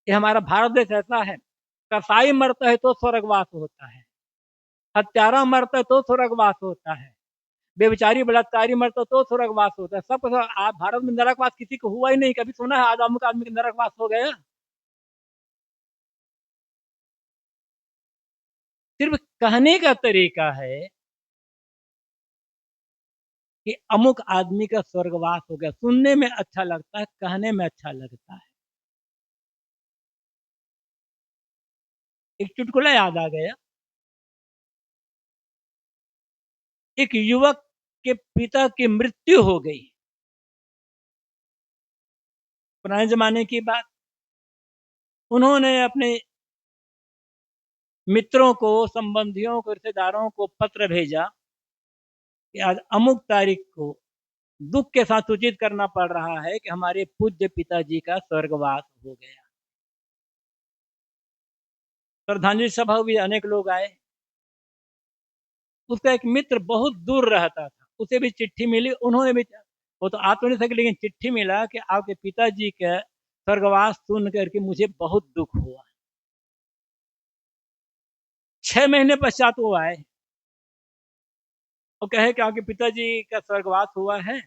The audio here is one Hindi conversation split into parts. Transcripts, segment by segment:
ये हमारा भारत देश ऐसा है, कसाई मरता है तो स्वर्गवास होता है, हत्यारा मरता है तो स्वर्गवास होता है, बेविचारी बलात्कारी मरता है तो स्वर्गवास होता है। सब कुछ आप भारत में नरकवास किसी को हुआ ही नहीं, कभी सुना है आज अमुक आदमी का नरकवास हो गया? सिर्फ कहने का तरीका है कि अमुक आदमी का स्वर्गवास हो गया, सुनने में अच्छा लगता है, कहने में अच्छा लगता है। एक चुटकुला याद आ गया। एक युवक के पिता की मृत्यु हो गई, पुराने जमाने की बात। उन्होंने अपने मित्रों को, संबंधियों को, रिश्तेदारों को पत्र भेजा कि आज अमुक तारीख को दुख के साथ सूचित करना पड़ रहा है कि हमारे पूज्य पिताजी का स्वर्गवास हो गया। श्रद्धांजलि सभा भी अनेक लोग आए। उसका एक मित्र बहुत दूर रहता था, उसे भी चिट्ठी मिली, उन्होंने भी, वो तो आ तो नहीं सके, लेकिन चिट्ठी मिला कि आपके पिताजी का स्वर्गवास सुन करके मुझे बहुत दुख हुआ। 6 महीने पश्चात वो आए और कहे कि आपके पिताजी का स्वर्गवास हुआ है,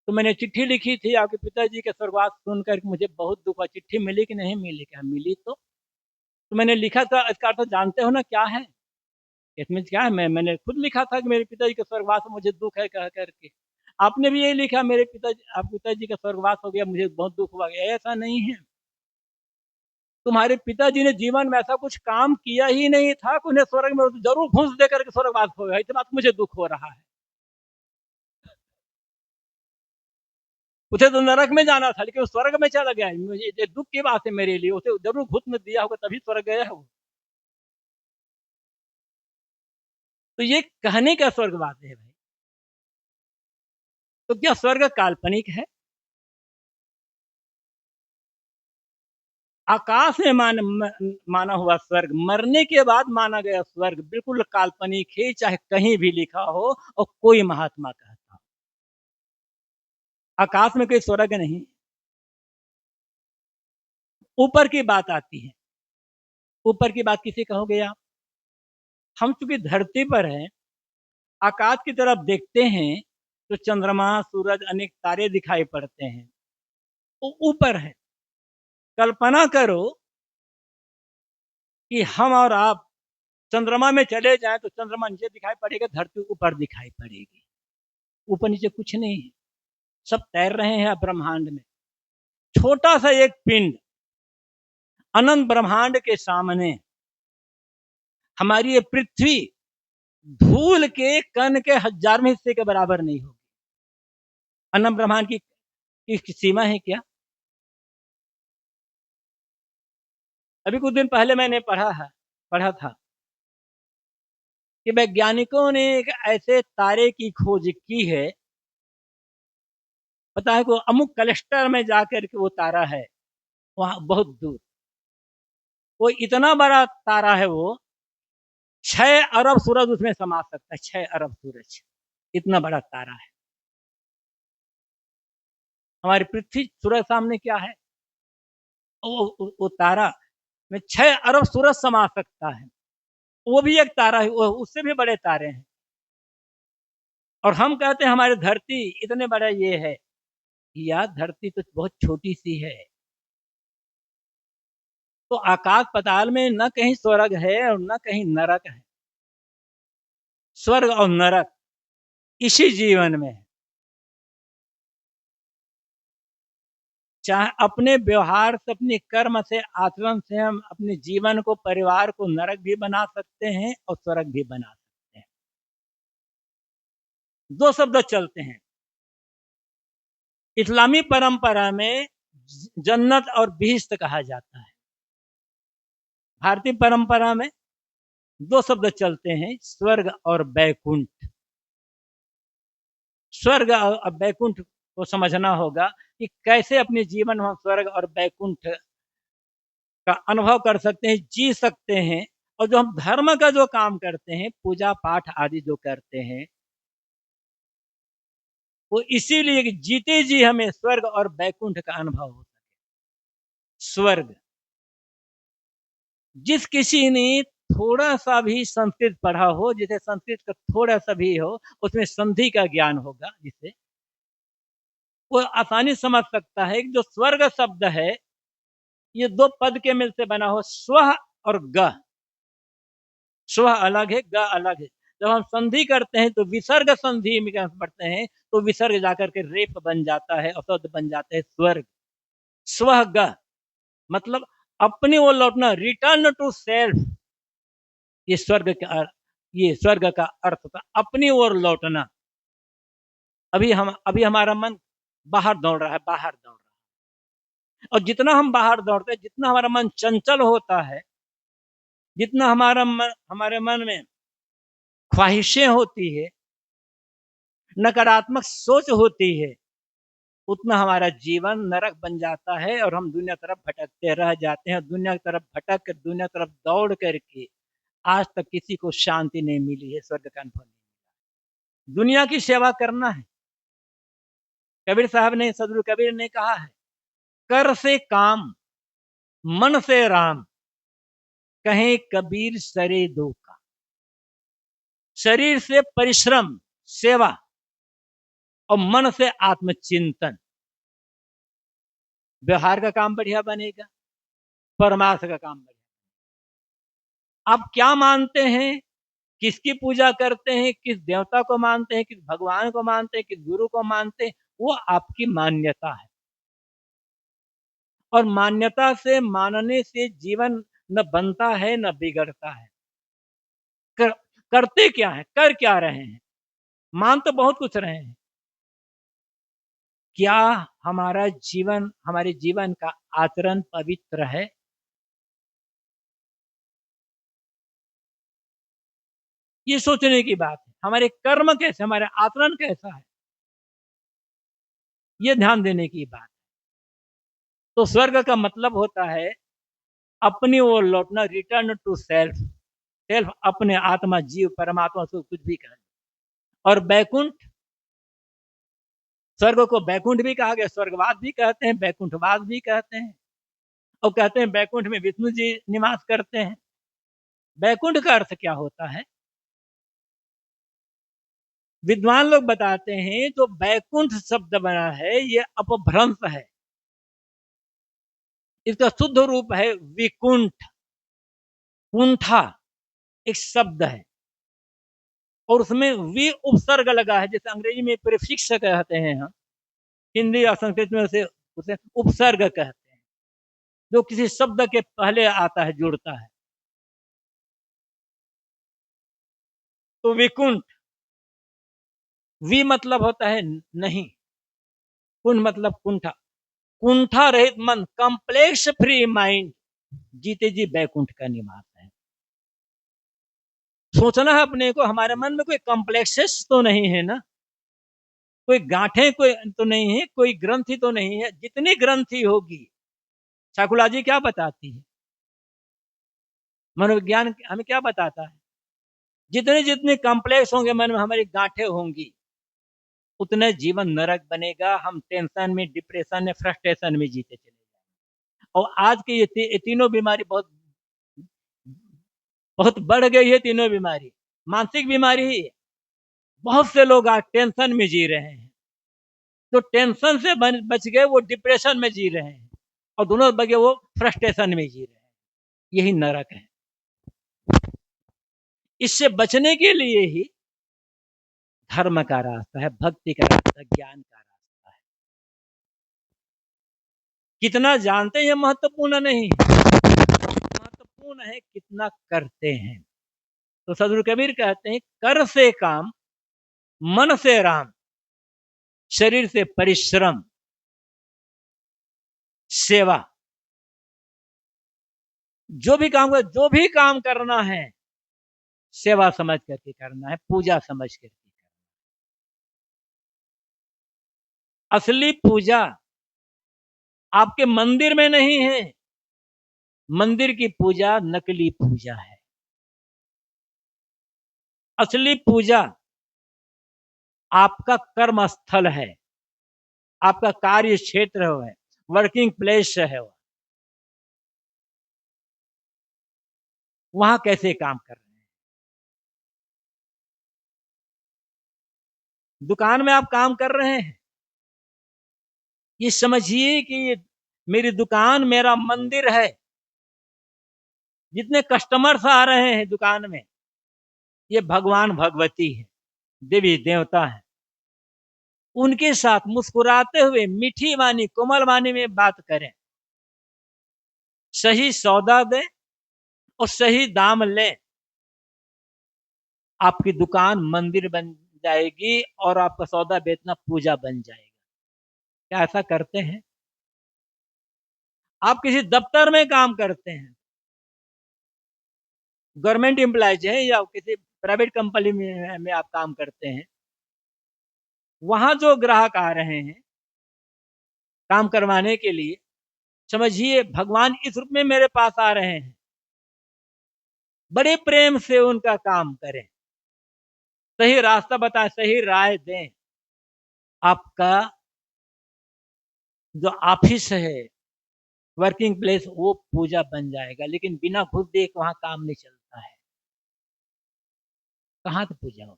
तो मैंने चिट्ठी लिखी थी, आपके पिताजी का स्वर्गवास सुनकर मुझे बहुत दुख हुआ। चिट्ठी मिली कि नहीं मिली? क्या मिली? तो मैंने लिखा था, इसका अर्थ जानते हो ना क्या है? इसमें क्या है? मैंने खुद लिखा था कि मेरे पिताजी के स्वर्गवास में मुझे दुख है कह करके। आपने भी यही लिखा, मेरे पिताजी, आप पिताजी का स्वर्गवास हो गया, मुझे बहुत दुख हुआ। ऐसा नहीं है। तुम्हारे पिताजी ने जीवन में ऐसा कुछ काम किया ही नहीं था कि उन्हें स्वर्ग में जरूर घूस देकर के स्वर्गवास हो गया, इतना मुझे दुख हो रहा है। उसे तो नरक में जाना था, लेकिन स्वर्ग में चला गया। मुझे ये दुख की बात है मेरे लिए। उसे जरूर घुस में दिया होगा तभी स्वर्ग गया हो। तो ये कहने का स्वर्गवास है भाई। तो क्या स्वर्ग काल्पनिक है? आकाश में माना हुआ स्वर्ग, मरने के बाद माना गया स्वर्ग बिल्कुल काल्पनिक है, चाहे कहीं भी लिखा हो और कोई महात्मा कहता हो। आकाश में कोई स्वर्ग नहीं। ऊपर की बात आती है। ऊपर की बात किसे कहोगे आप? हम चूंकि धरती पर हैं, आकाश की तरफ देखते हैं तो चंद्रमा, सूरज, अनेक तारे दिखाई पड़ते हैं, वो ऊपर है। कल्पना करो कि हम और आप चंद्रमा में चले जाएं तो चंद्रमा नीचे दिखाई पड़ेगा, धरती ऊपर दिखाई पड़ेगी। ऊपर नीचे कुछ नहीं है, सब तैर रहे हैं ब्रह्मांड में। छोटा सा एक पिंड अनंत ब्रह्मांड के सामने, हमारी ये पृथ्वी धूल के कण के 1000वें हिस्से के बराबर नहीं होगी। अनंत ब्रह्मांड की सीमा है क्या? अभी कुछ दिन पहले मैंने पढ़ा था कि वैज्ञानिकों ने एक ऐसे तारे की खोज की है, पता है को अमुक क्लस्टर में जाकर के वो तारा है, वहां बहुत दूर। वो इतना बड़ा तारा है, वो 6 अरब सूरज उसमें समा सकता है। 6 अरब सूरज, इतना बड़ा तारा है। हमारी पृथ्वी सूरज सामने क्या है? वो तारा में 6 अरब सूरज समा सकता है। वो भी एक तारा है, वो उससे भी बड़े तारे हैं। और हम कहते हैं हमारी धरती इतने बड़ा ये है। यार धरती तो बहुत छोटी सी है। तो आकाश पाताल में न कहीं स्वर्ग है और न कहीं नरक है। स्वर्ग और नरक इसी जीवन में है। चाहे अपने व्यवहार से, अपने कर्म से, आचरण से हम अपने जीवन को, परिवार को नरक भी बना सकते हैं और स्वर्ग भी बना सकते हैं। दो शब्द चलते हैं इस्लामी परंपरा में, जन्नत और बिहिश्त कहा जाता है। भारतीय परंपरा में दो शब्द चलते हैं, स्वर्ग और बैकुंठ। स्वर्ग और बैकुंठ को समझना होगा कि कैसे अपने जीवन में स्वर्ग और बैकुंठ का अनुभव कर सकते हैं, जी सकते हैं। और जो हम धर्म का जो काम करते हैं, पूजा पाठ आदि जो करते हैं, वो इसीलिए कि जीते जी हमें स्वर्ग और बैकुंठ का अनुभव हो। स्वर्ग। जिस किसी ने थोड़ा सा भी संस्कृत पढ़ा हो, जिसे संस्कृत का थोड़ा सा भी हो, उसमें संधि का ज्ञान होगा, जिससे वो आसानी समझ सकता है कि जो स्वर्ग शब्द है ये दो पद के मिल से बना हो, स्व और ग। स्व अलग है, ग अलग है। जब हम संधि करते हैं तो विसर्ग संधि में पढ़ते हैं तो विसर्ग जाकर के रेप बन जाता है और शब्द बन जाता है स्वर्ग। स्व ग मतलब अपनी ओर लौटना, रिटर्न टू सेल्फ। ये स्वर्ग का ये स्वर्ग का अर्थ था, अपनी ओर लौटना। अभी हमारा मन बाहर दौड़ रहा है, बाहर दौड़ रहा है, और जितना हम बाहर दौड़ते हैं, जितना हमारा मन चंचल होता है, जितना हमारे मन में ख्वाहिशें होती है, नकारात्मक सोच होती है, उतना हमारा जीवन नरक बन जाता है और हम दुनिया तरफ भटकते रह जाते हैं। दुनिया की तरफ भटक कर, दुनिया तरफ दौड़ करके आज तक किसी को शांति नहीं मिली है, स्वर्ग का अनुभव नहीं। दुनिया की सेवा करना है। कबीर साहब ने, सदगुरु कबीर ने कहा है, कर से काम मन से राम, कहें कबीर सरे दो का। शरीर से परिश्रम सेवा और मन से आत्मचिंतन, व्यवहार का काम बढ़िया बनेगा, परमार्थ का काम बढ़िया। आप क्या मानते हैं, किसकी पूजा करते हैं, किस देवता को मानते हैं, किस भगवान को मानते हैं, किस गुरु को मानते हैं, वो आपकी मान्यता है। और मान्यता से, मानने से जीवन न बनता है न बिगड़ता है। करते क्या है, कर क्या रहे हैं, मान तो बहुत कुछ रहे हैं, क्या हमारा जीवन, हमारे जीवन का आचरण पवित्र है? ये सोचने की बात है। हमारे कर्म कैसे, हमारा आचरण कैसा है, ये ध्यान देने की बात है। तो स्वर्ग का मतलब होता है अपनी ओर लौटना, रिटर्न टू सेल्फ। सेल्फ अपने, आत्मा, जीव, परमात्मा से कुछ भी कहें। और बैकुंठ, स्वर्ग को बैकुंठ भी कहा गया, स्वर्गवाद भी कहते हैं, बैकुंठवाद भी कहते हैं। और कहते हैं बैकुंठ में विष्णु जी निवास करते हैं। बैकुंठ का अर्थ क्या होता है? विद्वान लोग बताते हैं जो बैकुंठ शब्द बना है ये अपभ्रंश है। इसका शुद्ध रूप है विकुंठ। कुंठा एक शब्द है और उसमें वी उपसर्ग लगा है, जैसे अंग्रेजी में प्रीफिक्स कहते हैं हम, हिंदी और संस्कृत में उसे उपसर्ग कहते हैं, जो किसी शब्द के पहले आता है, जुड़ता है। तो विकुंठ, वी मतलब होता है नहीं, कुंठ मतलब कुंठा, कुंठा रहित मन, कॉम्प्लेक्स फ्री माइंड, जीते जी बैकुंठ का निवास है। सोचना है अपने को, हमारे मन में कोई कॉम्प्लेक्सेस तो नहीं है ना, कोई गांठें कोई तो नहीं है, कोई ग्रंथि तो नहीं है। जितनी ग्रंथि होगी, साइकोलॉजी क्या बताती है, मनोविज्ञान हमें क्या बताता है, जितने जितने कॉम्प्लेक्स होंगे मन में, हमारी गांठें होंगी, उतने जीवन नरक बनेगा। हम टेंशन में, डिप्रेशन में, फ्रस्ट्रेशन में जीते चले जाएंगे। और आज की ये तीनों बीमारी बहुत बहुत बढ़ गई है। तीनों बीमारी मानसिक बीमारी ही है। बहुत से लोग आज टेंशन में जी रहे हैं, तो टेंशन से बच गए वो डिप्रेशन में जी रहे हैं, और दोनों बगे वो फ्रस्ट्रेशन में जी रहे हैं। यही नरक है। इससे बचने के लिए ही धर्म का रास्ता है, भक्ति का रास्ता, ज्ञान का रास्ता है। कितना जानते हैं महत्वपूर्ण नहीं है, महत्वपूर्ण है कितना करते हैं। तो सदगुरु कबीर कहते हैं, कर से काम मन से राम, शरीर से परिश्रम सेवा। जो भी काम करना है, सेवा समझ करके करना है, पूजा समझ करके करना है। असली पूजा आपके मंदिर में नहीं है, मंदिर की पूजा नकली पूजा है। असली पूजा आपका कर्म स्थल है, आपका कार्य क्षेत्र है, वर्किंग प्लेस है। वहां कैसे काम कर रहे हैं। दुकान में आप काम कर रहे हैं, ये समझिए कि ये मेरी दुकान मेरा मंदिर है। जितने कस्टमर्स आ रहे हैं दुकान में, ये भगवान भगवती है, देवी देवता है। उनके साथ मुस्कुराते हुए मीठी वाणी कोमल वाणी में बात करें, सही सौदा दें और सही दाम लें, आपकी दुकान मंदिर बन जाएगी और आपका सौदा बेचना पूजा बन जाएगा। क्या ऐसा करते हैं? आप किसी दफ्तर में काम करते हैं, गवर्नमेंट एम्प्लॉयज है या किसी प्राइवेट कंपनी में आप काम करते हैं, वहां जो ग्राहक आ रहे हैं काम करवाने के लिए, समझिए भगवान इस रूप में मेरे पास आ रहे हैं। बड़े प्रेम से उनका काम करें, सही रास्ता बताएं, सही राय दें। आपका जो ऑफिस है, वर्किंग प्लेस, वो पूजा बन जाएगा। लेकिन बिना घूस दिए वहां काम नहीं चलता है। कहाँ से पूजा हो?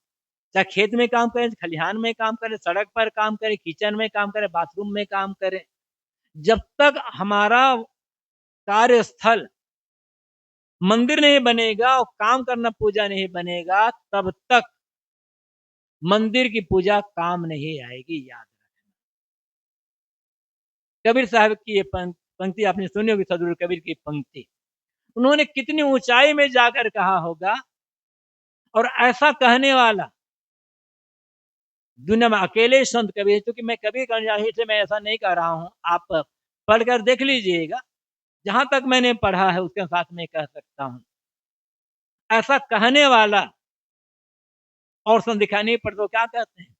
चाहे खेत में काम करें, खलिहान में काम करें, सड़क पर काम करें, किचन में काम करें, बाथरूम में काम करें, जब तक हमारा कार्यस्थल मंदिर नहीं बनेगा और काम करना पूजा नहीं बनेगा, तब तक मंदिर की पूजा काम नहीं आएगी। याद रखना। कबीर साहब की ये पंक्ति आपने सुनी होगी, सदगुरु कबीर की पंक्ति। उन्होंने कितनी ऊंचाई में जाकर कहा होगा, और ऐसा कहने वाला दुनिया में अकेले संत कबीर। क्योंकि मैं कबीर से मैं ऐसा नहीं कह रहा हूं, आप पढ़कर देख लीजिएगा। जहां तक मैंने पढ़ा है उसके साथ में कह सकता हूं, ऐसा कहने वाला और संत दिखाई नहीं पड़ता। तो क्या कहते हैं?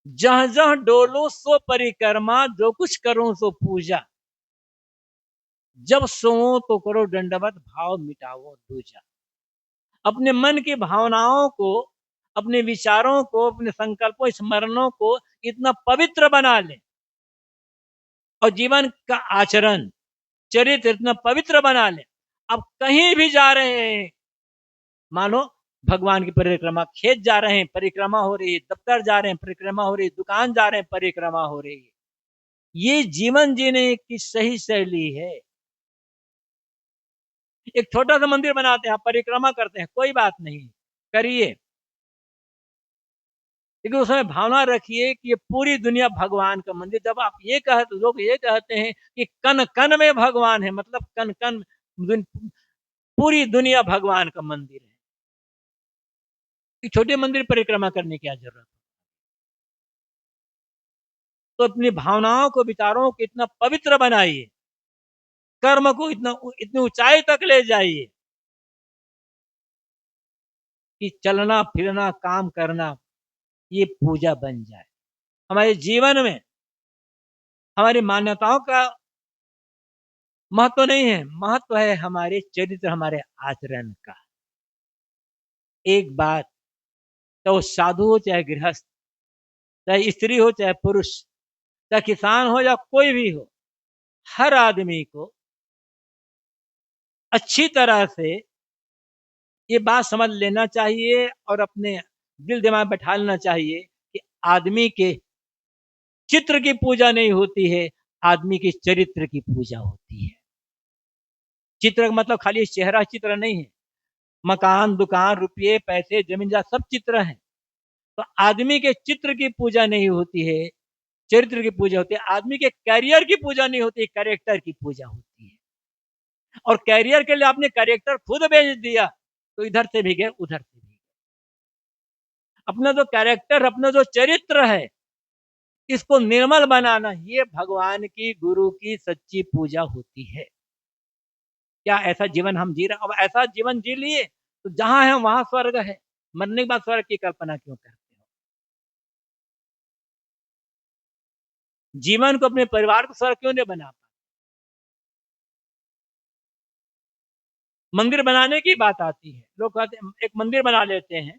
जह जह डोलो सो परिक्रमा, जो कुछ करो सो पूजा, जब सोओ तो करो दंडवत, भाव मिटाओ दूजा। अपने मन की भावनाओं को, अपने विचारों को, अपने संकल्पों स्मरणों को इतना पवित्र बना ले, और जीवन का आचरण चरित्र इतना पवित्र बना ले। अब कहीं भी जा रहे हैं, मानो भगवान की परिक्रमा, खेत जा रहे हैं परिक्रमा हो रही है, दफ्तर जा रहे हैं परिक्रमा हो रही है, दुकान जा रहे हैं परिक्रमा हो रही है। ये जीवन जीने की सही शैली है। एक छोटा सा मंदिर बनाते हैं, परिक्रमा करते हैं, कोई बात नहीं, करिए, लेकिन उसमें भावना रखिए कि ये पूरी दुनिया भगवान का मंदिर। जब आप ये कहते, लोग ये कहते हैं कि कन कन में भगवान है, मतलब कन कन पूरी दुनिया भगवान का मंदिर है। कि छोटे मंदिर परिक्रमा करने की क्या जरूरत? तो अपनी भावनाओं को, विचारों को इतना पवित्र बनाइए, कर्म को इतनी ऊंचाई तक ले जाइए कि चलना फिरना काम करना ये पूजा बन जाए। हमारे जीवन में हमारी मान्यताओं का महत्व नहीं है, महत्व है हमारे चरित्र, हमारे आचरण का। एक बात, तो साधु हो चाहे गृहस्थ, चाहे स्त्री हो चाहे पुरुष, चाहे किसान हो या कोई भी हो, हर आदमी को अच्छी तरह से ये बात समझ लेना चाहिए और अपने दिल दिमाग बैठा लेना चाहिए कि आदमी के चित्र की पूजा नहीं होती है, आदमी के चरित्र की पूजा होती है। चित्र का मतलब खाली चेहरा चित्र नहीं है, मकान, दुकान, रुपये, पैसे, जमीन जा सब चित्र हैं। तो आदमी के चित्र की पूजा नहीं होती है, चरित्र की पूजा होती है। आदमी के कैरियर की पूजा नहीं होती है, कैरेक्टर की पूजा होती है। और कैरियर के लिए आपने कैरेक्टर खुद बेच दिया तो इधर से भी गए उधर से भी गए। अपना जो कैरेक्टर, अपना जो चरित्र है, इसको निर्मल बनाना, ये भगवान की, गुरु की सच्ची पूजा होती है। क्या ऐसा जीवन हम जी रहे? अब ऐसा जीवन जी लिए तो जहां है वहां स्वर्ग है। मरने के बाद स्वर्ग की कल्पना क्यों करते हो? जीवन को, अपने परिवार को स्वर्ग क्यों नहीं बना? मंदिर बनाने की बात आती है, लोग कहते हैं एक मंदिर बना लेते हैं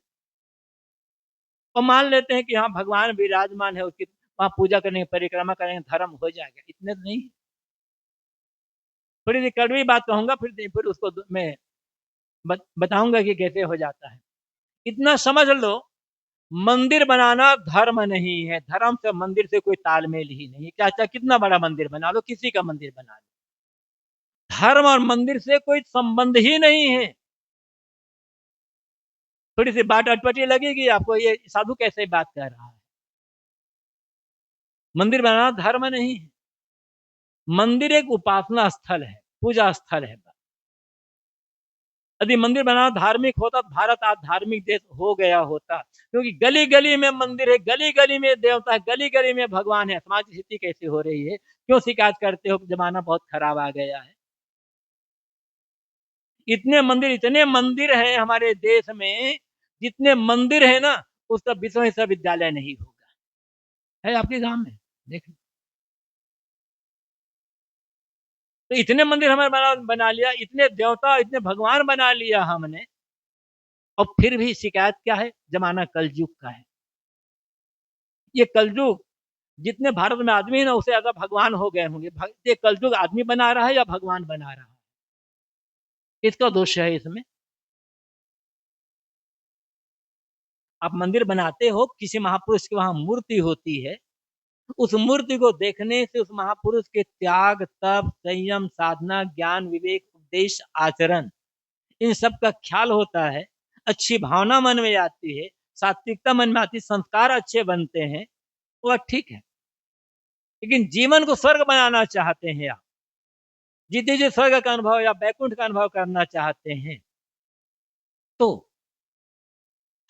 और मान लेते हैं कि हाँ भगवान विराजमान है, उसकी वहां पूजा करेंगे, परिक्रमा करेंगे, धर्म हो जाएगा। इतने तो नहीं। थोड़ी सी कड़वी बात कहूंगा, फिर उसको मैं बताऊंगा कि कैसे हो जाता है। इतना समझ लो, मंदिर बनाना धर्म नहीं है, धर्म से मंदिर से कोई तालमेल ही नहीं। क्या चाहे कितना बड़ा मंदिर बना लो, किसी का मंदिर बना लो, धर्म और मंदिर से कोई संबंध ही नहीं है। थोड़ी सी बात अटपटी लगेगी आपको, ये साधु कैसे बात कर रहा है। मंदिर बनाना धर्म नहीं है। मंदिर एक उपासना स्थल है, पूजा स्थल है। यदि मंदिर बनाना धार्मिक होता तो भारत आज धार्मिक देश हो गया होता, क्योंकि गली गली में मंदिर है, गली गली में देवता है, गली गली में भगवान है। समाज की स्थिति कैसी हो रही है, क्यों शिकायत करते हो? जमाना बहुत खराब आ गया है। इतने मंदिर है हमारे देश में, जितने मंदिर है ना, उसका विश्वविद्यालय नहीं होगा। है आपके गांव में, देख। तो इतने मंदिर हमें बना लिया, इतने देवता, इतने भगवान बना लिया हमने, और फिर भी शिकायत क्या है? जमाना कलयुग का है। ये कलयुग, जितने भारत में आदमी है ना, उससे ज्यादा भगवान हो गए होंगे। ये कलयुग आदमी बना रहा है या भगवान बना रहा है? इसका दोष है इसमें। आप मंदिर बनाते हो, किसी महापुरुष की वहां मूर्ति होती है, उस मूर्ति को देखने से उस महापुरुष के त्याग, तप, संयम, साधना, ज्ञान, विवेक, उपदेश, आचरण, इन सब का ख्याल होता है। अच्छी भावना मन में आती है, सात्विकता मन में आती, संस्कार अच्छे बनते हैं, वह ठीक है। लेकिन जीवन को स्वर्ग बनाना चाहते हैं आप, जितने जी स्वर्ग का अनुभव या बैकुंठ का अनुभव करना चाहते हैं, तो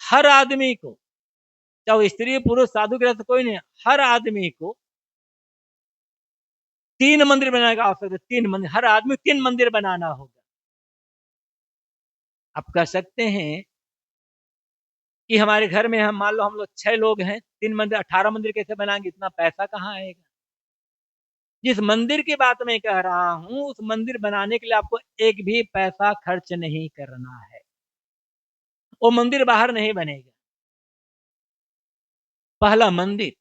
हर आदमी को, चाहे स्त्री पुरुष साधु ग्रस्त कोई नहीं, हर आदमी को 3 मंदिर बनाने का आवश्यक है। 3 मंदिर, हर आदमी 3 मंदिर बनाना होगा। आप कह सकते हैं कि हमारे घर में हम मान लो हम लोग 6 लोग हैं, 3 मंदिर, 18 मंदिर कैसे बनाएंगे? इतना पैसा कहाँ आएगा? जिस मंदिर की बात मैं कह रहा हूं, उस मंदिर बनाने के लिए आपको एक भी पैसा खर्च नहीं करना है। वो मंदिर बाहर नहीं बनेगा। पहला मंदिर,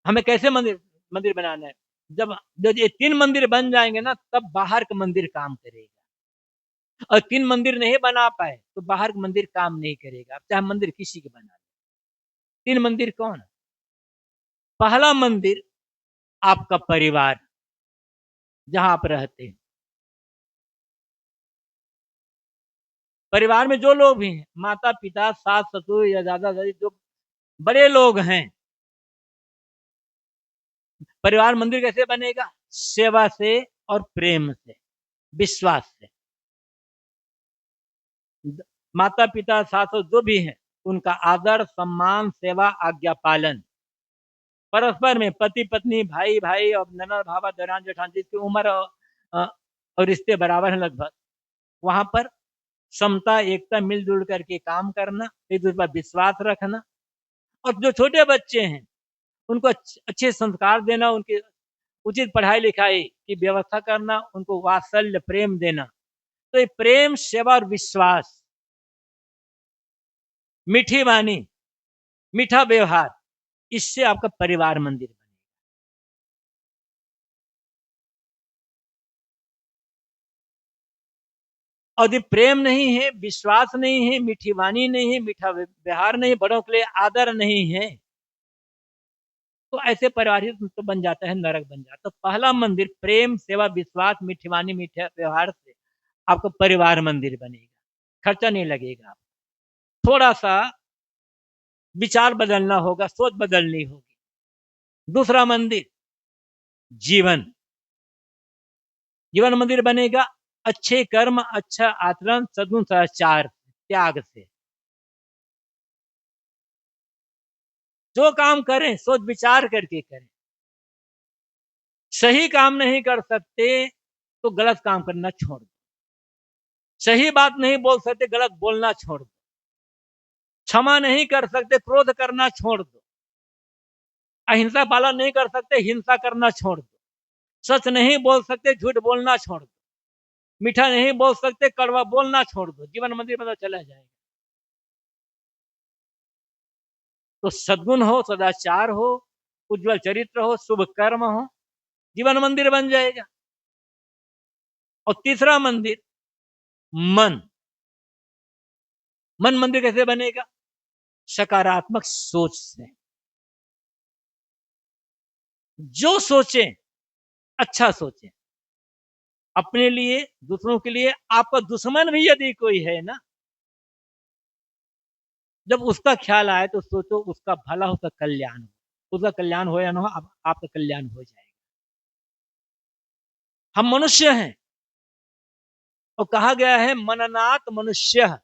हमें कैसे मंदिर मंदिर बनाना है? जब जब ये 3 मंदिर बन जाएंगे ना, तब बाहर का मंदिर काम करेगा। और 3 मंदिर नहीं बना पाए तो बाहर का मंदिर काम नहीं करेगा, आप चाहे मंदिर किसी के बना। 3 मंदिर कौन? पहला मंदिर आपका परिवार, जहां आप रहते हैं। परिवार में जो लोग भी हैं, माता पिता, सास ससुर या दादा दादी, जो बड़े लोग हैं। परिवार मंदिर कैसे बनेगा? सेवा से और प्रेम से, विश्वास से। माता पिता, सास ससुर जो भी हैं, उनका आदर, सम्मान, सेवा, आज्ञा पालन, परस्पर में पति पत्नी, भाई भाई और ननद भावा, दरान जेठान, जिसकी उम्र और रिश्ते बराबर हैं लगभग, वहां पर समता, एकता, मिलजुल करके काम करना, एक दूसरे पर विश्वास रखना। और जो छोटे बच्चे हैं, उनको अच्छे संस्कार देना, उनकी उचित पढ़ाई लिखाई की व्यवस्था करना, उनको वात्सल्य प्रेम देना। तो ये प्रेम, सेवा और विश्वास, मीठी वाणी, मीठा व्यवहार, इससे आपका परिवार मंदिर बनेगा। और यदि प्रेम नहीं है, विश्वास नहीं है, मीठी वाणी नहीं है, मीठा व्यवहार नहीं, बड़ों के लिए आदर नहीं है, तो ऐसे परिवार ही तो बन जाता है, नरक बन जाता। तो पहला मंदिर प्रेम, सेवा, विश्वास, मीठी वाणी, मीठा व्यवहार से आपको परिवार मंदिर बनेगा। खर्चा नहीं लगेगा। थोड़ा सा विचार बदलना होगा, सोच बदलनी होगी। दूसरा मंदिर जीवन, जीवन मंदिर बनेगा अच्छे कर्म, अच्छा आचरण, सद्गुण, सदाचार, त्याग से। जो काम करें सोच विचार करके करें। सही काम नहीं कर सकते तो गलत काम करना छोड़ दो। सही बात नहीं बोल सकते, गलत बोलना छोड़ दो। क्षमा नहीं कर सकते, क्रोध करना छोड़ दो। अहिंसा पालन नहीं कर सकते, हिंसा करना छोड़ दो। सच नहीं बोल सकते, झूठ बोलना छोड़ दो। मीठा नहीं बोल सकते, कड़वा बोलना छोड़ दो। जीवन मंदिर में तो चला जाएगा। तो सद्गुण हो, सदाचार हो, उज्जवल चरित्र हो, शुभ कर्म हो, जीवन मंदिर बन जाएगा। और तीसरा मंदिर मन। मन मंदिर कैसे बनेगा? सकारात्मक सोच से। जो सोचे अच्छा सोचे, अपने लिए, दूसरों के लिए। आपका दुश्मन भी यदि कोई है ना, जब उसका ख्याल आए तो सोचो उसका भला हो, उसका कल्याण हो। उसका कल्याण हो या ना हो, आपका कल्याण हो जाएगा। हम मनुष्य हैं और कहा गया है मननात मनुष्य।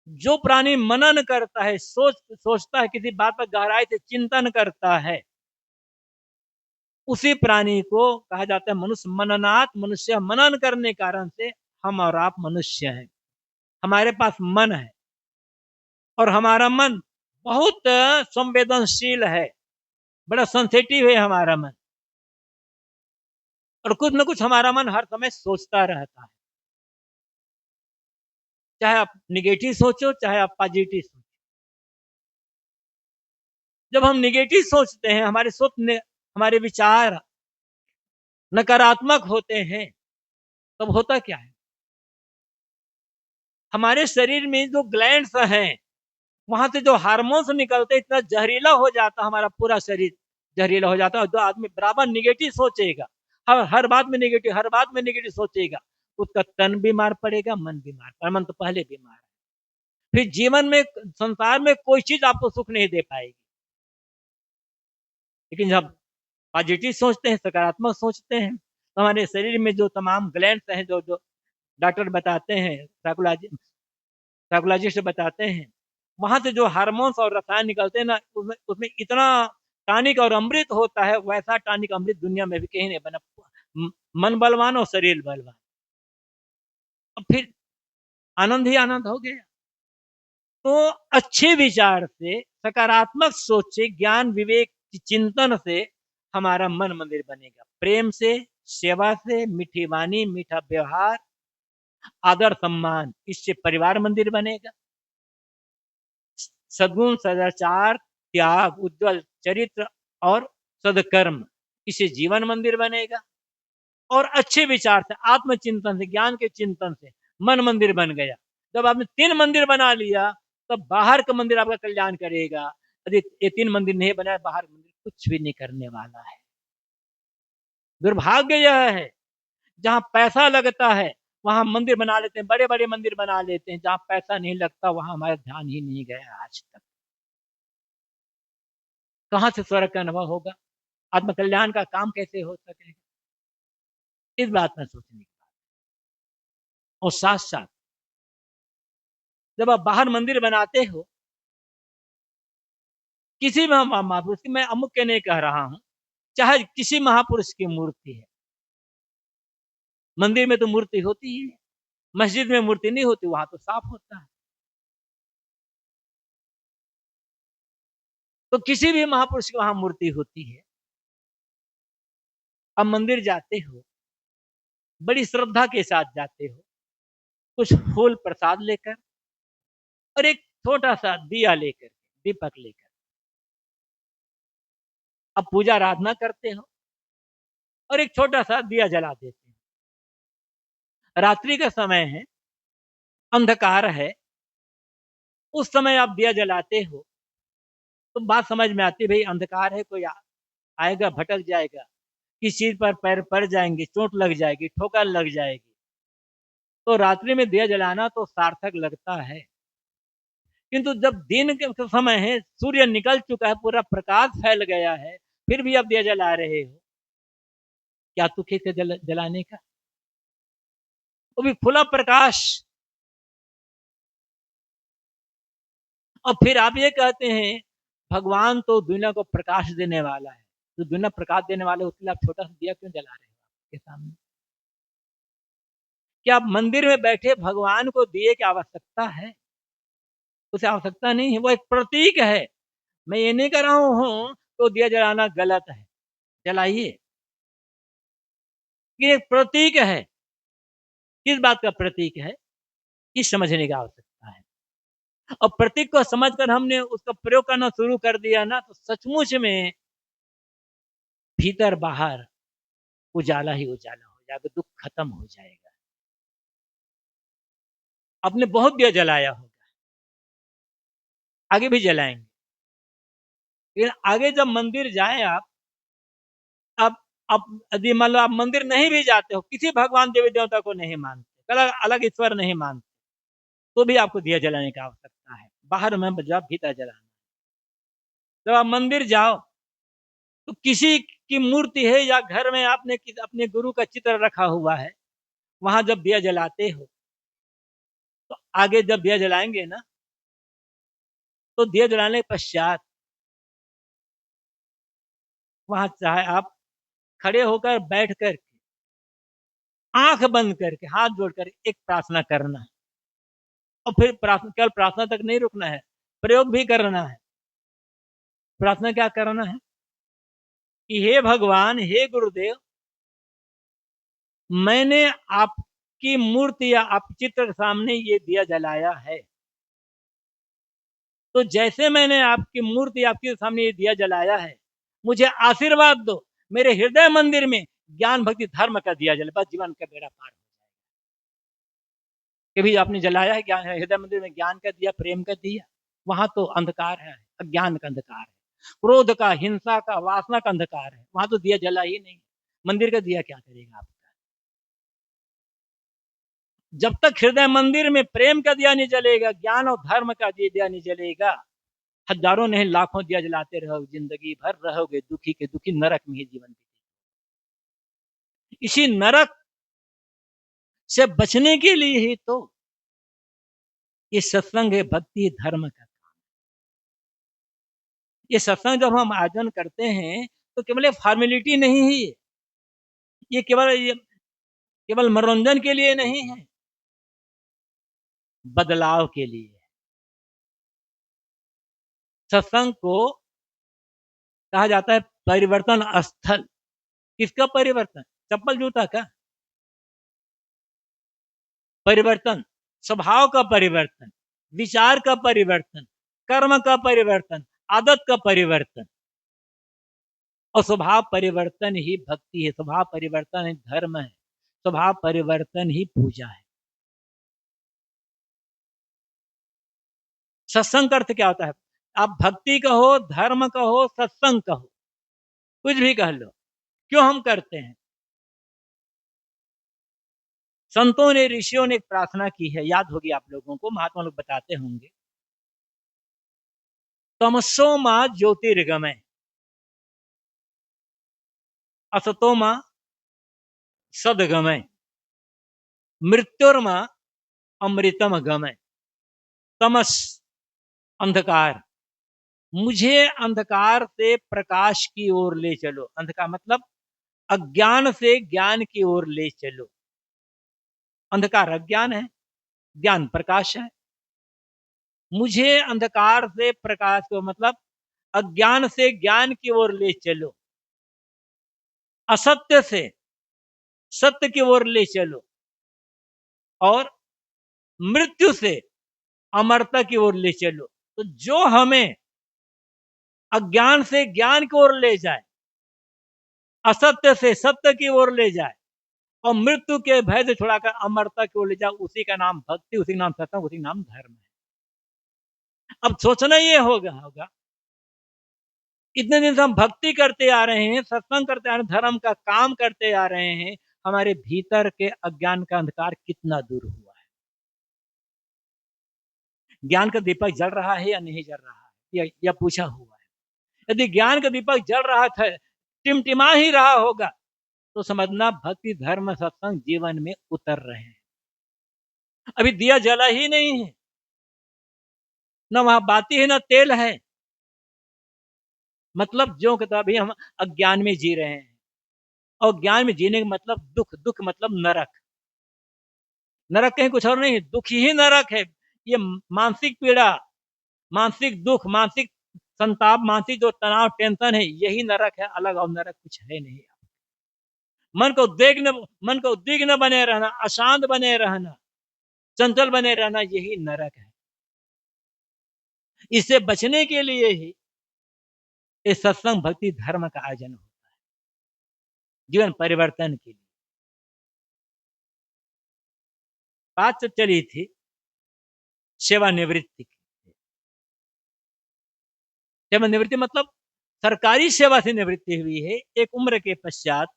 जो प्राणी मनन करता है, सोचता है, किसी बात पर गहराई से चिंतन करता है, उसी प्राणी को कहा जाता है मनुष्य। मननात मनुष्य, मनन करने कारण से हम और आप मनुष्य हैं। हमारे पास मन है और हमारा मन बहुत संवेदनशील है, बड़ा सेंसिटिव है हमारा मन। और कुछ न कुछ हमारा मन हर समय सोचता रहता है, चाहे आप निगेटिव सोचो, चाहे आप पॉजिटिव सोचो। जब हम निगेटिव सोचते हैं, हमारे विचार नकारात्मक होते हैं, तब होता क्या है? हमारे शरीर में जो ग्लैंड्स हैं, वहां से जो हार्मोन्स निकलते, इतना जहरीला हो जाता, हमारा पूरा शरीर जहरीला हो जाता है। जो आदमी बराबर निगेटिव सोचेगा, हर बात में निगेटिव, हर बात में निगेटिव सोचेगा, उसका तन बीमार पड़ेगा, मन बीमार पड़ेगा। मन तो पहले बीमार है। फिर जीवन में, संसार में कोई चीज आपको सुख नहीं दे पाएगी। लेकिन जब पॉजिटिव सोचते हैं, सकारात्मक सोचते हैं, तो हमारे शरीर में जो तमाम ग्लैंड्स हैं, जो जो डॉक्टर बताते हैं, साइकोलॉजिस्ट बताते हैं, वहां से जो हार्मोन्स और रसायन निकलते हैं ना, उसमें इतना टॉनिक और अमृत होता है, वैसा टॉनिक अमृत दुनिया में भी कहीं नहीं बना। मन बलवान और शरीर बलवान, और फिर आनंद ही आनंद हो गया। तो अच्छे विचार से, सकारात्मक सोच से, ज्ञान विवेक चिंतन से हमारा मन मंदिर बनेगा। प्रेम से, सेवा से, मीठी वाणी, मीठा व्यवहार, आदर सम्मान, इससे परिवार मंदिर बनेगा। सद्गुण, सदाचार, त्याग, उज्जवल चरित्र और सदकर्म, इससे जीवन मंदिर बनेगा। और अच्छे विचार से, आत्मचिंतन से, ज्ञान के चिंतन से मन मंदिर बन गया। जब आपने 3 मंदिर बना लिया, तब बाहर का मंदिर आपका कल्याण करेगा। यदि ये 3 मंदिर नहीं बनाए, बाहर मंदिर कुछ भी नहीं करने वाला है। दुर्भाग्य यह है, जहां पैसा लगता है वहां मंदिर बना लेते हैं, बड़े बड़े मंदिर बना लेते हैं। जहां पैसा नहीं लगता वहां हमारा ध्यान ही नहीं गया आज तक। कहां से स्वर्ग का अनुभव होगा? आत्म कल्याण का काम कैसे हो सकेगा? इस बात में सोचने की बात। और साथ साथ जब आप बाहर मंदिर बनाते हो, किसी भी महापुरुष की, मैं अमुक के नहीं कह रहा हूं, चाहे किसी महापुरुष की मूर्ति है, मंदिर में तो मूर्ति होती ही है, मस्जिद में मूर्ति नहीं होती, वहां तो साफ होता है। तो किसी भी महापुरुष की वहां मूर्ति होती है। अब मंदिर जाते हो, बड़ी श्रद्धा के साथ जाते हो, कुछ फूल प्रसाद लेकर और एक छोटा सा दिया लेकर, दीपक लेकर, अब पूजा आराधना करते हो और एक छोटा सा दिया जला देते हो। रात्रि का समय है, अंधकार है, उस समय आप दिया जलाते हो, तो बात समझ में आती है, भाई अंधकार है, कोई आएगा, भटक जाएगा, किस चीज पर पैर पड़ जाएंगे, चोट लग जाएगी, ठोकर लग जाएगी। तो रात्रि में दिया जलाना तो सार्थक लगता है। किंतु जब दिन के समय है, सूर्य निकल चुका है, पूरा प्रकाश फैल गया है, फिर भी आप दिया जला रहे हो, क्या दुख है जलाने का? वो भी खुला प्रकाश। और फिर आप ये कहते हैं भगवान तो दुनिया को प्रकाश देने वाला है, तो दुनिया प्रकाश देने वाले, उसके लिए आप छोटा सा दिया क्यों जला रहे हो आपके सामने? क्या मंदिर में बैठे भगवान को दिए की आवश्यकता है? उसे आवश्यकता नहीं है, वो एक प्रतीक है। मैं ये नहीं कर रहा हूं तो दिया जलाना गलत है, जलाइए, ये एक प्रतीक है। किस बात का प्रतीक है, इस समझने की आवश्यकता है। और प्रतीक को समझकर हमने उसका प्रयोग करना शुरू कर दिया ना, तो सचमुच में भीतर बाहर उजाला ही उजाला हो जाएगा, दुख खत्म हो जाएगा। आपने बहुत दिया जलाया होगा, आगे भी जलाएंगे, लेकिन आगे जब मंदिर जाए आप, अब यदि मान लो आप मंदिर नहीं भी जाते हो, किसी भगवान देवी देवता को नहीं मानते, अलग अलग ईश्वर नहीं मानते, तो भी आपको दिया जलाने की आवश्यकता है। बाहर में जब भीतर जलाना। जब आप मंदिर जाओ तो किसी की मूर्ति है या घर में आपने अपने गुरु का चित्र रखा हुआ है, वहां जब दिया जलाते हो तो आगे जब दिया जलाएंगे ना, तो दिया जलाने के पश्चात वहां चाहे आप खड़े होकर, बैठ कर, आंख बंद करके, हाथ जोड़कर एक प्रार्थना करना है। और फिर प्रार्थना, केवल प्रार्थना तक नहीं रुकना है, प्रयोग भी करना है। प्रार्थना क्या करना है कि हे भगवान, हे गुरुदेव, मैंने आपकी मूर्ति या आप चित्र के सामने ये दिया जलाया है, तो जैसे मैंने आपकी मूर्ति आपके सामने ये दिया जलाया है, मुझे आशीर्वाद दो, मेरे हृदय मंदिर में ज्ञान भक्ति धर्म का दिया जले, बस जीवन का बेड़ा पार हो जाएगा। कभी आपने जलाया है ज्ञान, हृदय मंदिर में ज्ञान का दिया, प्रेम का दिया, वहां तो अंधकार है, अज्ञान का अंधकार है, क्रोध का, हिंसा का, वासना का अंधकार है, वहां तो दिया जला ही नहीं। मंदिर का दिया क्या करेगा आपका? जब तक हृदय मंदिर में प्रेम का दिया नहीं जलेगा, ज्ञान और धर्म का दिया नहीं जलेगा, हजारों नहीं लाखों दिया जलाते रहो, जिंदगी भर रहोगे दुखी के दुखी, नरक में ही जीवन बीतेगा। इसी नरक से बचने के लिए ही तो ये सत्संग है, भक्ति धर्म का काम। ये सत्संग जब हम आयोजन करते हैं तो केवल एक फॉर्मेलिटी नहीं है, ये केवल मनोरंजन के लिए नहीं है, बदलाव के लिए। सत्संग को कहा जाता है परिवर्तन स्थल। किसका परिवर्तन? चप्पल जूता का परिवर्तन, स्वभाव का परिवर्तन, विचार का परिवर्तन, कर्म का परिवर्तन, आदत का परिवर्तन। और स्वभाव परिवर्तन ही भक्ति है, स्वभाव परिवर्तन ही धर्म है, स्वभाव परिवर्तन ही पूजा है। सत्संग का अर्थ क्या होता है? आप भक्ति कहो, धर्म कहो, सत्संग कहो, कुछ भी कह लो, क्यों हम करते हैं? संतों ने, ऋषियों ने एक प्रार्थना की है, याद होगी आप लोगों को, महात्मा लोग बताते होंगे, तमसो मां ज्योतिर्गमय, असतो मां सदगमय, मृत्युर्मा अमृतम गमय। तमस अंधकार, मुझे अंधकार से प्रकाश की ओर ले चलो। अंधकार मतलब अज्ञान से ज्ञान की ओर ले चलो। अंधकार अज्ञान है, ज्ञान प्रकाश है। मुझे अंधकार से प्रकाश को मतलब अज्ञान से ज्ञान की ओर ले चलो, असत्य से सत्य की ओर ले चलो, और मृत्यु से अमरता की ओर ले चलो। तो जो हमें अज्ञान से ज्ञान की ओर ले जाए, असत्य से सत्य की ओर ले जाए, और मृत्यु के भय से छुड़ाकर अमरता की ओर ले जाए, उसी का नाम भक्ति, उसी का नाम सत्संग, उसी का नाम धर्म है। अब सोचना ये होगा इतने दिन से हम भक्ति करते आ रहे हैं, सत्संग करते आ रहे हैं, धर्म का काम करते आ रहे हैं, हमारे भीतर के अज्ञान का अंधकार कितना दूर हुआ है? ज्ञान का दीपक जल रहा है या नहीं जल रहा है, या पूछा हुआ है? यदि ज्ञान का दीपक जल रहा था, टिमटिमा ही रहा होगा, तो समझना भक्ति धर्म सत्संग जीवन में उतर रहे हैं। अभी दिया जला ही नहीं है, न वहां बाती है, न तेल है, मतलब जो कि अभी हम अज्ञान में जी रहे हैं। और ज्ञान में जीने का मतलब दुख, दुख मतलब नरक। नरक कहीं कुछ और नहीं है, दुख ही नरक है। ये मानसिक पीड़ा, मानसिक दुख, मानसिक संताप, मानसिक जो तनाव, टेंशन है, यही नरक है, अलग और नरक कुछ है नहीं। मन को उद्विग्न बने रहना, अशांत बने रहना, चंचल बने रहना, यही नरक है। इससे बचने के लिए ही इस सत्संग भक्ति धर्म का आयोजन होता है, जीवन परिवर्तन के लिए। बात चली थी सेवानिवृत्ति की। सेवानिवृत्ति मतलब सरकारी सेवा से निवृत्ति हुई है। एक उम्र के पश्चात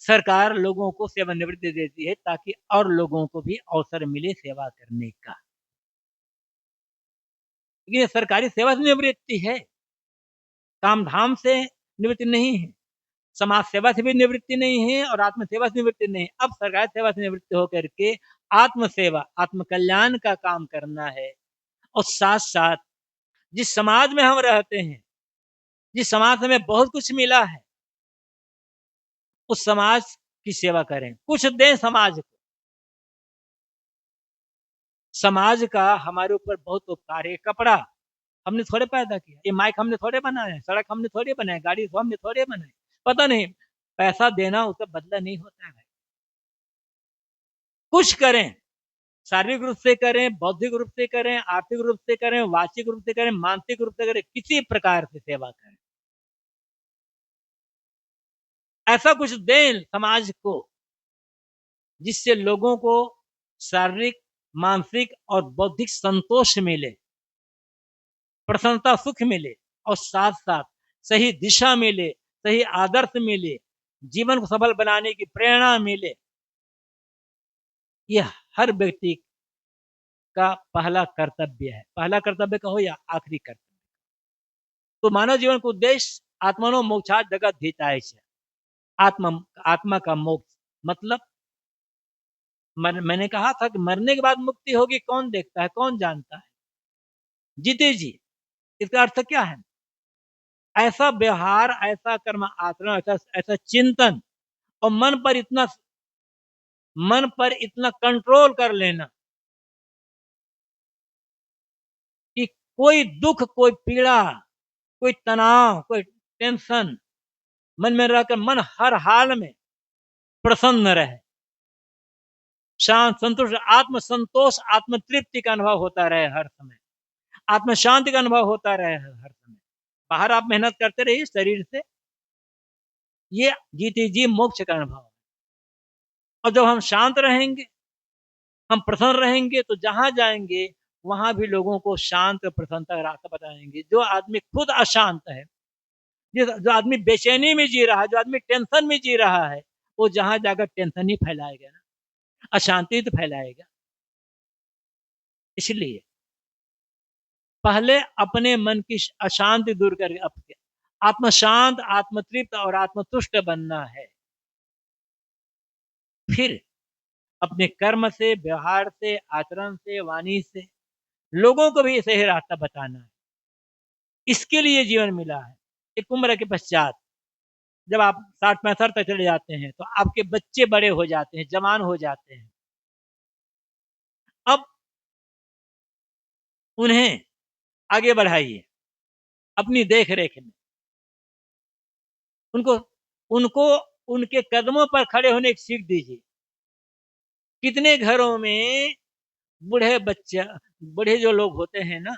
सरकार लोगों को सेवानिवृत्ति देती है ताकि और लोगों को भी अवसर मिले सेवा करने का। ये सरकारी सेवा से निवृत्ति है, काम धाम से निवृत्ति नहीं है, समाज सेवा से भी निवृत्ति नहीं है और आत्म सेवा से निवृत्ति नहीं है। अब सरकारी सेवा से निवृत्ति होकर के आत्म सेवा, आत्म कल्याण का काम करना है। और साथ साथ जिस समाज में हम रहते हैं, जिस समाज में हमें बहुत कुछ मिला है, उस समाज की सेवा करें, कुछ दें समाज को। समाज का हमारे ऊपर बहुत उपकार है। कपड़ा हमने थोड़े पैदा किया, ये माइक हमने थोड़े बनाया है, सड़क हमने थोड़े बनाए, गाड़ी हमने थोड़े बनाए। पता नहीं, पैसा देना उसका बदला नहीं होता है। कुछ करें, शारीरिक रूप से करें, बौद्धिक रूप से करें, आर्थिक रूप से करें, वाचिक रूप से करें, मानसिक रूप से करें, किसी प्रकार से सेवा करें। ऐसा कुछ दें समाज को जिससे लोगों को शारीरिक, मानसिक और बौद्धिक संतोष मिले, प्रसन्नता, सुख मिले और साथ साथ सही दिशा मिले, सही आदर्श मिले, जीवन को सफल बनाने की प्रेरणा मिले। यह हर व्यक्ति का पहला कर्तव्य है। पहला कर्तव्य कहो या आखिरी कर्तव्य। तो मानव जीवन का उद्देश्य आत्मनो मोक्षात् जगत हिताय है। आत्मा का मोक्ष मतलब मैंने कहा था कि मरने के बाद मुक्ति होगी, कौन देखता है, कौन जानता है। जीते जी, इसका अर्थ क्या है? ऐसा व्यवहार, ऐसा कर्म आचरण, ऐसा चिंतन और मन पर इतना कंट्रोल कर लेना कि कोई दुख, कोई पीड़ा, कोई तनाव, कोई टेंशन मन में रहकर मन हर हाल में प्रसन्न रहे, शांत, संतुष्ट, आत्म संतोष, आत्म तृप्ति का अनुभव होता रहे हर समय, आत्म शांति का अनुभव होता रहे हर समय। बाहर आप मेहनत करते रहिए शरीर से, ये जीते जी मोक्ष का अनुभव। और जब हम शांत रहेंगे, हम प्रसन्न रहेंगे, तो जहां जाएंगे वहां भी लोगों को शांत प्रसन्नता का रास्ता बताएंगे। जो आदमी खुद अशांत है, जो आदमी बेचैनी में जी रहा है, जो आदमी टेंशन में जी रहा है, वो जहां जाकर टेंशन ही फैलाएगा ना, अशांति तो फैलाएगा। इसलिए पहले अपने मन की अशांति दूर करके आत्म शांत, आत्म तृप्त और आत्मतुष्ट बनना है। फिर अपने कर्म से, व्यवहार से, आचरण से, वाणी से लोगों को भी सही रास्ता बताना है। इसके लिए जीवन मिला है। एक उम्र के पश्चात जब आप 60-65 तक चले जाते हैं तो आपके बच्चे बड़े हो जाते हैं, जवान हो जाते हैं। अब उन्हें आगे बढ़ाइए अपनी देख रेख में, उनको उनको उनके कदमों पर खड़े होने की सीख दीजिए। कितने घरों में बूढ़े जो लोग होते हैं ना,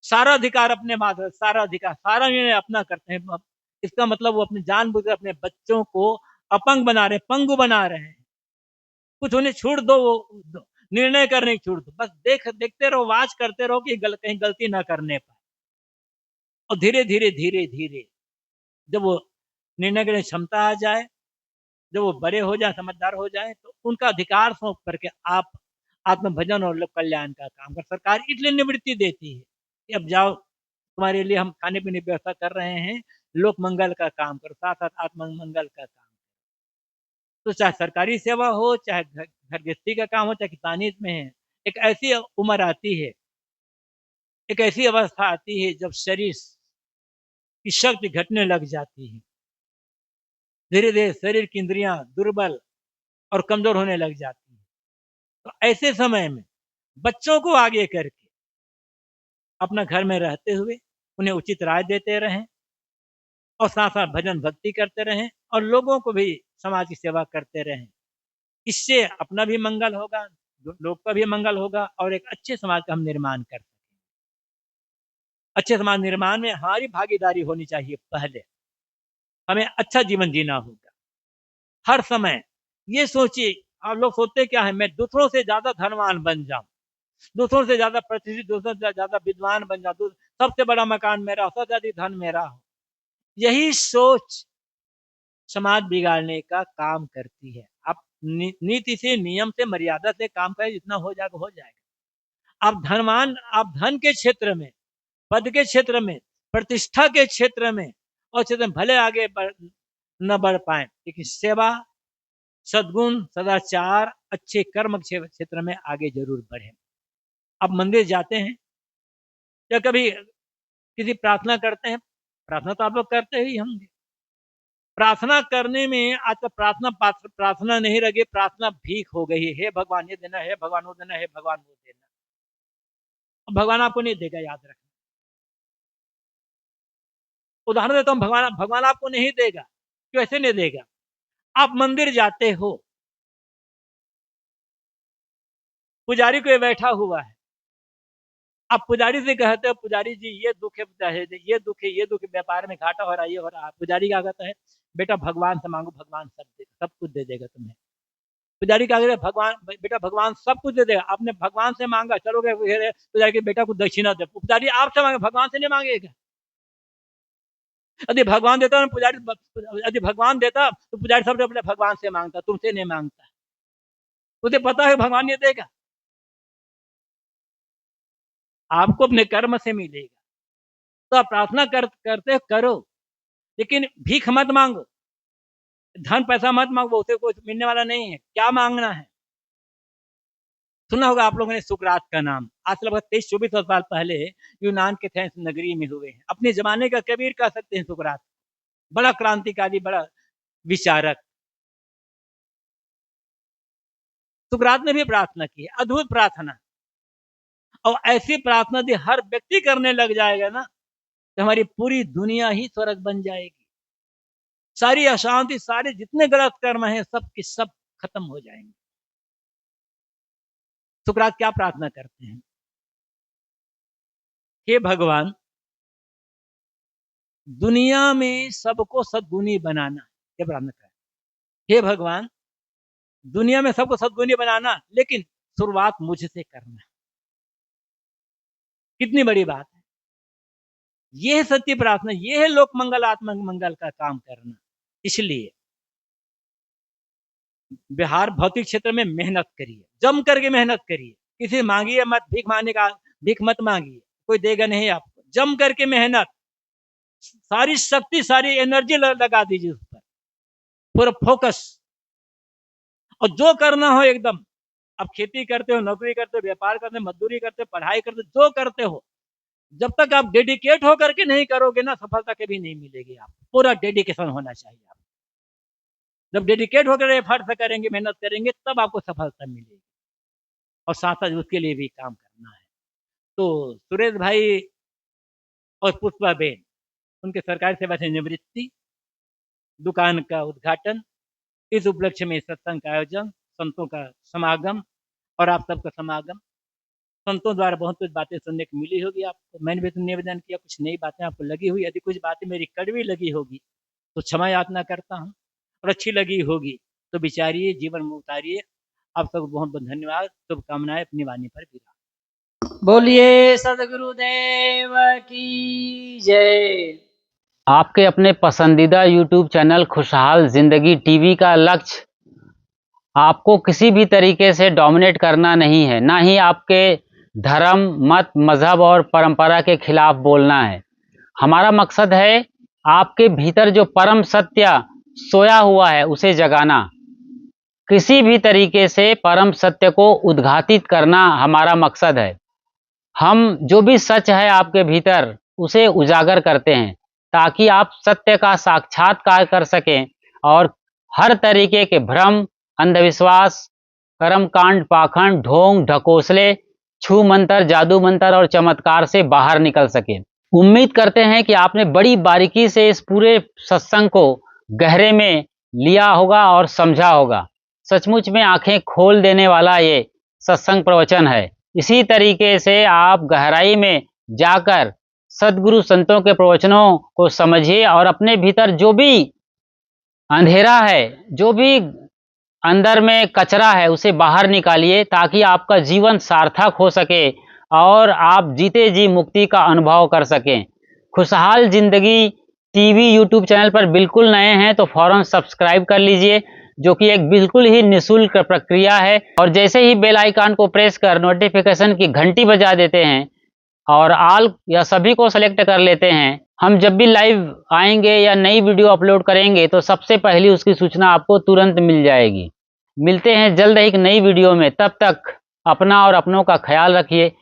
सारा अधिकार अपने मात्र, सारा अधिकार, सारा निर्णय अपना करते हैं। इसका मतलब वो अपने जानबूझकर अपने बच्चों को अपंग बना रहे, पंगु बना रहे हैं। कुछ उन्हें छूट दो, निर्णय करने की छूट दो, बस देखते रहो, वाच करते रहो कि कहीं गलती ना करने पाए। और धीरे धीरे धीरे धीरे जब वो निर्णय करने की क्षमता आ जाए, जब वो बड़े हो जाए, समझदार हो जाए, तो उनका अधिकार सौंप करके आप आत्म भजन और लोक कल्याण का काम कर। सरकार इसलिए निवृत्ति देती है कि अब जाओ, तुम्हारे लिए हम खाने पीने की व्यवस्था कर रहे हैं, लोक मंगल का काम करो, साथ साथ आत्म मंगल का काम। तो चाहे सरकारी सेवा हो, चाहे घर गृहस्थी का काम हो, चाहे किसानी में है, एक ऐसी उम्र आती है, एक ऐसी अवस्था आती है जब शरीर की शक्ति घटने लग जाती है। धीरे धीरे शरीर की इंद्रियां दुर्बल और कमजोर होने लग जाती है। तो ऐसे समय में बच्चों को आगे करके अपना घर में रहते हुए उन्हें उचित राय देते रहें और साथ साथ भजन भक्ति करते रहें और लोगों को भी समाज की सेवा करते रहें। इससे अपना भी मंगल होगा, लोग का भी मंगल होगा और एक अच्छे समाज का हम निर्माण कर सकें। अच्छे समाज निर्माण में हमारी भागीदारी होनी चाहिए। पहले हमें अच्छा जीवन जीना होगा। हर समय ये सोचिए आप लोग सोचते क्या है, मैं दूसरों से ज्यादा धनवान बन जाऊं, दूसरों से ज्यादा प्रतिष्ठित, दूसरों से ज्यादा विद्वान बन जाऊं, सबसे बड़ा मकान मेरा हो, सबसे अधिक धन मेरा हो। यही सोच समाज बिगाड़ने का काम करती है। आप नीति से, नियम से, मर्यादा से काम करें, जितना हो जाएगा हो जाएगा। आप धनवान, आप धन के क्षेत्र में, पद के क्षेत्र में, प्रतिष्ठा के क्षेत्र में और क्षेत्र में भले आगे न बढ़ पाए, लेकिन सेवा, सद्गुण, सदाचार, अच्छे कर्म क्षेत्र में आगे जरूर बढ़े। आप मंदिर जाते हैं या कभी किसी प्रार्थना करते हैं, प्रार्थना तो आप लोग करते ही होंगे। प्रार्थना करने में आज तो प्रार्थना नहीं रही, प्रार्थना भीख हो गई है। हे भगवान ये देना, हे भगवान वो देना, हे भगवान वो देना। भगवान आपको नहीं देगा, याद रखना। उदाहरण देता हूँ, भगवान आपको नहीं देगा। क्यों ऐसे नहीं देगा? आप मंदिर जाते हो, पुजारी कोई बैठा हुआ है, आप पुजारी से कहते हो, पुजारी जी ये दुख है, ये दुख है, ये दुख है, व्यापार में घाटा हो रहा है, ये हो रहा है। पुजारी क्या कहता है, बेटा भगवान से मांगो, भगवान सब कुछ दे देगा तुम्हें। पुजारी क्या कहता है, भगवान, बेटा भगवान सब कुछ दे देगा। आपने भगवान से मांगा, चलोगे पुजारी के बेटा को दक्षिणा दे। पुजारी आपसे मांगे, भगवान से नहीं मांगेगा। यदि भगवान देता ना, पुजारी, यदि भगवान देता तो पुजारी सबसे पहले भगवान से मांगता, तुमसे नहीं मांगता। उसे पता है भगवान ये देगा, आपको अपने कर्म से मिलेगा। तो आप प्रार्थना करते करो, लेकिन भीख मत मांगो, धन पैसा मत मांगो, उसे कुछ मिलने वाला नहीं है। क्या मांगना है? सुना होगा आप लोगों ने सुकरात का नाम, आज लगभग 23-24 साल पहले यूनान के एथेंस नगरी में हुए हैं। अपने जमाने का कबीर कह सकते हैं सुकरात, बड़ा क्रांतिकारी, बड़ा विचारक। सुकरात ने भी प्रार्थना की, अद्भुत प्रार्थना। और ऐसी प्रार्थना यदि हर व्यक्ति करने लग जाएगा ना, तो हमारी पूरी दुनिया ही स्वर्ग बन जाएगी। सारी अशांति, सारे जितने गलत कर्म हैं, सब के सब खत्म हो जाएंगे। सुकरात क्या प्रार्थना करते हैं? हे भगवान, दुनिया में सबको सद्गुणी बनाना, ये प्रार्थना करें। हे भगवान, दुनिया में सबको सद्गुणी बनाना, लेकिन शुरुआत मुझसे करना। कितनी बड़ी बात है! यह है सत्य प्रार्थना, यह है लोक मंगलात्मक मंगल का काम करना। इसलिए बिहार भौतिक क्षेत्र में मेहनत करिए, जम करके मेहनत करिए। किसी मांगिए मत, भीख मांगने का भीख मत मांगिए, कोई देगा नहीं आपको। जम करके मेहनत, सारी शक्ति, सारी एनर्जी लगा दीजिए उस पर, पूरा फोकस। और जो करना हो एकदम, आप खेती करते हो, नौकरी करते हो, व्यापार करते हो, मजदूरी करते हो, पढ़ाई करते हो, जो करते हो, जब तक आप डेडिकेट होकर के नहीं करोगे ना, सफलता कभी नहीं मिलेगी। आप पूरा डेडिकेशन होना चाहिए। आप जब डेडिकेट होकर एफर्ट से करेंगे, मेहनत करेंगे, तब आपको सफलता मिलेगी। और साथ साथ उसके लिए भी काम करना है। तो सुरेश भाई और पुष्पा बेन, उनके सरकारी सेवा से निवृत्ति, दुकान का उद्घाटन, इस उपलक्ष्य में सत्संग का आयोजन, संतों का समागम और आप सबका समागम। संतों द्वारा बहुत कुछ बातें सुनने को मिली होगी आपको। मैंने भी तो निवेदन किया, कुछ नई बातें आपको लगी हुई। यदि कुछ बातें मेरी कड़वी लगी होगी तो क्षमा याचना करता हूँ, और अच्छी लगी होगी तो विचारिए, जीवन में उतारिए। आप सबको बहुत बहुत धन्यवाद, शुभकामनाएं अपनी वाणी पर विराज। बोलिए सदगुरुदेव की जय। आपके अपने पसंदीदा YouTube चैनल खुशहाल जिंदगी टीवी का लक्ष्य आपको किसी भी तरीके से डोमिनेट करना नहीं है, ना ही आपके धर्म, मत, मजहब और परंपरा के खिलाफ बोलना है। हमारा मकसद है आपके भीतर जो परम सत्य सोया हुआ है उसे जगाना, किसी भी तरीके से परम सत्य को उद्घाटित करना हमारा मकसद है। हम जो भी सच है आपके भीतर उसे उजागर करते हैं, ताकि आप सत्य का साक्षात्कार कर सकें और हर तरीके के भ्रम, अंधविश्वास, कर्मकांड, पाखंड, ढोंग, ढकोसले, छू मंत्र, जादू मंत्र और चमत्कार से बाहर निकल सके। उम्मीद करते हैं कि आपने बड़ी बारीकी से इस पूरे सत्संग को गहरे में लिया होगा और समझा होगा। सचमुच में आंखें खोल देने वाला ये सत्संग प्रवचन है। इसी तरीके से आप गहराई में जाकर सद्गुरु संतों के प्रवचनों को समझिए और अपने भीतर जो भी अंधेरा है, जो भी अंदर में कचरा है उसे बाहर निकालिए, ताकि आपका जीवन सार्थक हो सके और आप जीते जी मुक्ति का अनुभव कर सकें। खुशहाल जिंदगी टीवी यूट्यूब चैनल पर बिल्कुल नए हैं तो फौरन सब्सक्राइब कर लीजिए, जो कि एक बिल्कुल ही निःशुल्क प्रक्रिया है। और जैसे ही बेल आइकन को प्रेस कर नोटिफिकेशन की घंटी बजा देते हैं और ऑल या सभी को सेलेक्ट कर लेते हैं, हम जब भी लाइव आएंगे या नई वीडियो अपलोड करेंगे तो सबसे पहली उसकी सूचना आपको तुरंत मिल जाएगी। मिलते हैं जल्द ही एक नई वीडियो में, तब तक अपना और अपनों का ख्याल रखिए।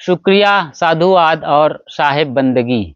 शुक्रिया, साधुवाद और साहेब बंदगी।